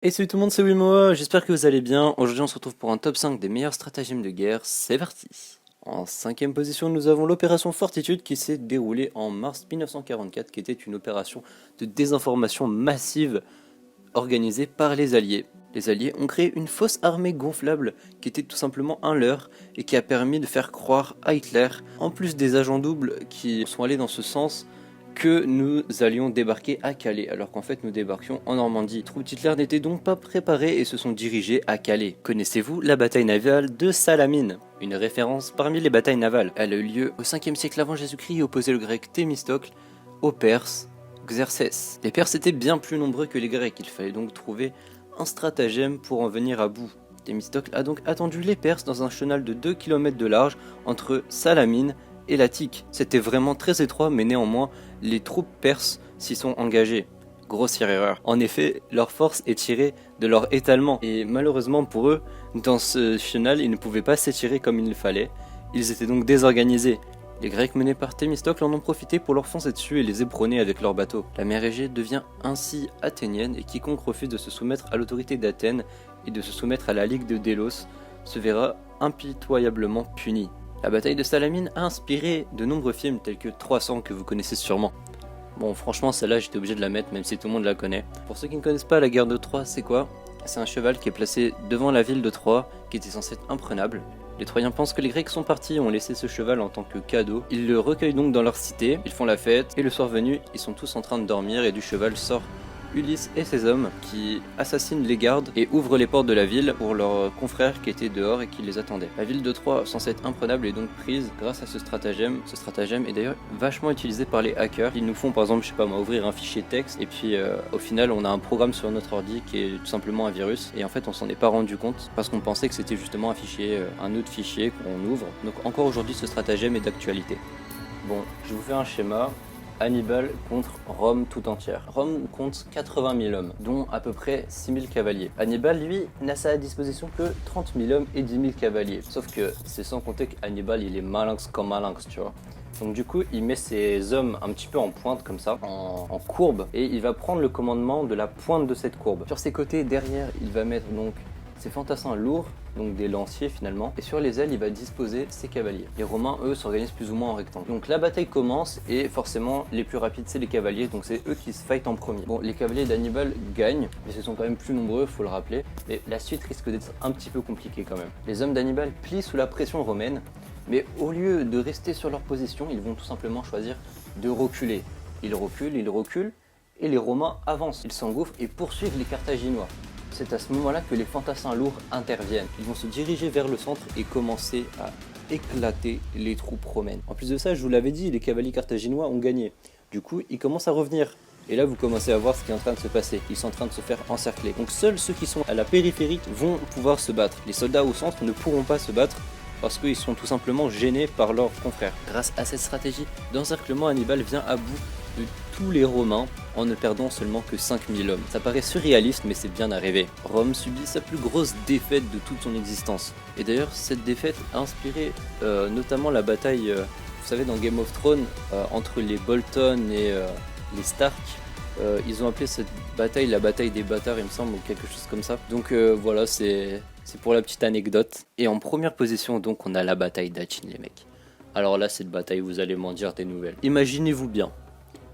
Et salut tout le monde, c'est Wimoa, j'espère que vous allez bien. Aujourd'hui on se retrouve pour un top 5 des meilleurs stratagèmes de guerre, c'est parti. En cinquième position nous avons l'opération Fortitude qui s'est déroulée en mars 1944, qui était une opération de désinformation massive organisée par les Alliés. Les Alliés ont créé une fausse armée gonflable qui était tout simplement un leurre et qui a permis de faire croire à Hitler, en plus des agents doubles qui sont allés dans ce sens, que nous allions débarquer à Calais, alors qu'en fait nous débarquions en Normandie. Les troupes d'Hitler n'étaient donc pas préparées et se sont dirigées à Calais. Connaissez-vous la bataille navale de Salamine? Une référence parmi les batailles navales. Elle a eu lieu au 5e siècle avant Jésus-Christ et opposait le grec Thémistocle aux Perses Xerxès. Les Perses étaient bien plus nombreux que les Grecs, il fallait donc trouver un stratagème pour en venir à bout. Thémistocle a donc attendu les Perses dans un chenal de 2 km de large entre Salamine et l'Attique. C'était vraiment très étroit, mais néanmoins, les troupes perses s'y sont engagées. Grossière erreur. En effet, leur force est tirée de leur étalement, et malheureusement pour eux, dans ce chenal, ils ne pouvaient pas s'étirer comme il le fallait. Ils étaient donc désorganisés. Les Grecs menés par Thémistocle en ont profité pour leur foncer dessus et les ébronner avec leurs bateaux. La mer Égée devient ainsi athénienne et quiconque refuse de se soumettre à l'autorité d'Athènes et de se soumettre à la Ligue de Délos se verra impitoyablement puni. La bataille de Salamine a inspiré de nombreux films tels que 300 que vous connaissez sûrement. Bon, franchement, celle-là, j'étais obligé de la mettre, même si tout le monde la connaît. Pour ceux qui ne connaissent pas la guerre de Troie, c'est quoi? C'est un cheval qui est placé devant la ville de Troie, qui était censé être imprenable. Les Troyens pensent que les Grecs sont partis et ont laissé ce cheval en tant que cadeau. Ils le recueillent donc dans leur cité, ils font la fête, et le soir venu, ils sont tous en train de dormir et du cheval sort Ulysse et ses hommes qui assassinent les gardes et ouvrent les portes de la ville pour leurs confrères qui étaient dehors et qui les attendaient. La ville de Troie, censée être imprenable, est donc prise grâce à ce stratagème. Ce stratagème est d'ailleurs vachement utilisé par les hackers. Ils nous font par exemple, je sais pas moi, ouvrir un fichier texte et puis au final on a un programme sur notre ordi qui est tout simplement un virus et en fait on s'en est pas rendu compte parce qu'on pensait que c'était justement un fichier, un autre fichier qu'on ouvre. Donc encore aujourd'hui ce stratagème est d'actualité. Bon, je vous fais un schéma. Hannibal contre Rome tout entière. Rome compte 80 000 hommes, dont à peu près 6 000 cavaliers. Hannibal, lui, n'a à sa disposition que 30 000 hommes et 10 000 cavaliers. Sauf que c'est sans compter qu'Hannibal, il est malinx comme malinx, tu vois. Donc du coup, il met ses hommes un petit peu en pointe comme ça, en courbe, et il va prendre le commandement de la pointe de cette courbe. Sur ses côtés, derrière, il va mettre donc ses fantassins lourds, donc des lanciers finalement, et sur les ailes il va disposer ses cavaliers. Les Romains eux s'organisent plus ou moins en rectangle. Donc la bataille commence et forcément les plus rapides c'est les cavaliers, donc c'est eux qui se fightent en premier. Bon, les cavaliers d'Hannibal gagnent, mais ce sont quand même plus nombreux, faut le rappeler, mais la suite risque d'être un petit peu compliquée quand même. Les hommes d'Hannibal plient sous la pression romaine, mais au lieu de rester sur leur position, ils vont tout simplement choisir de reculer. Ils reculent, et les Romains avancent. Ils s'engouffrent et poursuivent les Carthaginois. C'est à ce moment-là que les fantassins lourds interviennent. Ils vont se diriger vers le centre et commencer à éclater les troupes romaines. En plus de ça, je vous l'avais dit, les cavaliers carthaginois ont gagné. Du coup, ils commencent à revenir. Et là, vous commencez à voir ce qui est en train de se passer. Ils sont en train de se faire encercler. Donc seuls ceux qui sont à la périphérie vont pouvoir se battre. Les soldats au centre ne pourront pas se battre parce qu'ils sont tout simplement gênés par leurs confrères. Grâce à cette stratégie d'encerclement, Hannibal vient à bout de tous les Romains en ne perdant seulement que 5000 hommes. Ça paraît surréaliste mais c'est bien arrivé. Rome subit sa plus grosse défaite de toute son existence. Et d'ailleurs cette défaite a inspiré notamment la bataille, vous savez dans Game of Thrones, entre les Bolton et les Stark. Ils ont appelé cette bataille la bataille des bâtards il me semble ou quelque chose comme ça. Donc voilà, c'est pour la petite anecdote. Et en première position donc on a la bataille d'Hatchin les mecs. Alors là cette bataille vous allez m'en dire des nouvelles. Imaginez-vous bien,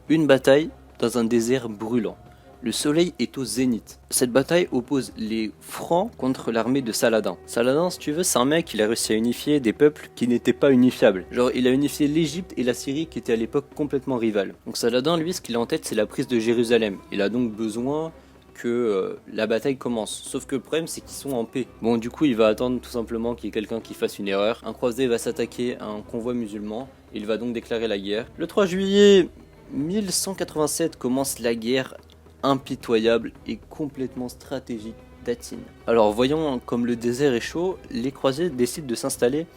une bataille dans un désert brûlant. Le soleil est au zénith. Cette bataille oppose les Francs contre l'armée de Saladin. Saladin, si tu veux, c'est un mec qui a réussi à unifier des peuples qui n'étaient pas unifiables. Genre, il a unifié l'Égypte et la Syrie qui étaient à l'époque complètement rivales. Donc Saladin, lui, ce qu'il a en tête, c'est la prise de Jérusalem. Il a donc besoin que la bataille commence. Sauf que le problème, c'est qu'ils sont en paix. Bon, du coup, il va attendre tout simplement qu'il y ait quelqu'un qui fasse une erreur. Un croisé va s'attaquer à un convoi musulman. Il va donc déclarer la guerre. Le 3 juillet 1187 commence la guerre impitoyable et complètement stratégique d'Hattin. Alors voyons comme le désert est chaud, les croisés décident de s'installer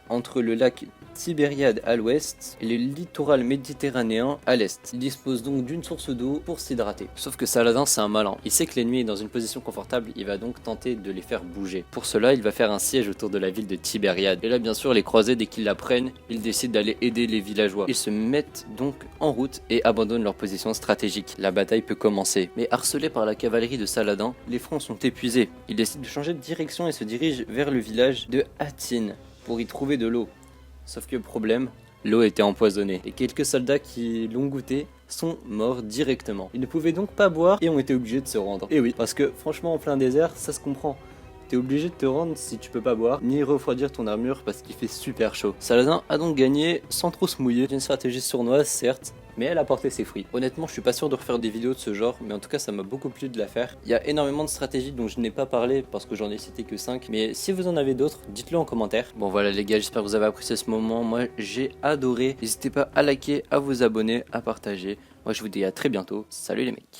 entre le lac Tibériade à l'ouest et le littoral méditerranéen à l'est. Il dispose donc d'une source d'eau pour s'hydrater. Sauf que Saladin c'est un malin, il sait que l'ennemi est dans une position confortable, il va donc tenter de les faire bouger. Pour cela il va faire un siège autour de la ville de Tibériade. Et là bien sûr les croisés dès qu'ils la prennent, ils décident d'aller aider les villageois. Ils se mettent donc en route et abandonnent leur position stratégique. La bataille peut commencer. Mais harcelés par la cavalerie de Saladin, les Francs sont épuisés. Ils décident de changer de direction et se dirigent vers le village de Hattin pour y trouver de l'eau. Sauf que problème, l'eau était empoisonnée et quelques soldats qui l'ont goûté sont morts directement. Ils ne pouvaient donc pas boire et ont été obligés de se rendre. Et oui, parce que franchement en plein désert, ça se comprend. T'es obligé de te rendre si tu peux pas boire, ni refroidir ton armure parce qu'il fait super chaud. Saladin a donc gagné sans trop se mouiller, une stratégie sournoise certes, mais elle a porté ses fruits. Honnêtement je suis pas sûr de refaire des vidéos de ce genre, mais en tout cas ça m'a beaucoup plu de la faire. Il y a énormément de stratégies dont je n'ai pas parlé parce que j'en ai cité que 5, mais si vous en avez d'autres, dites-le en commentaire. Bon voilà les gars, j'espère que vous avez apprécié ce moment, moi j'ai adoré. N'hésitez pas à liker, à vous abonner, à partager. Moi je vous dis à très bientôt, salut les mecs.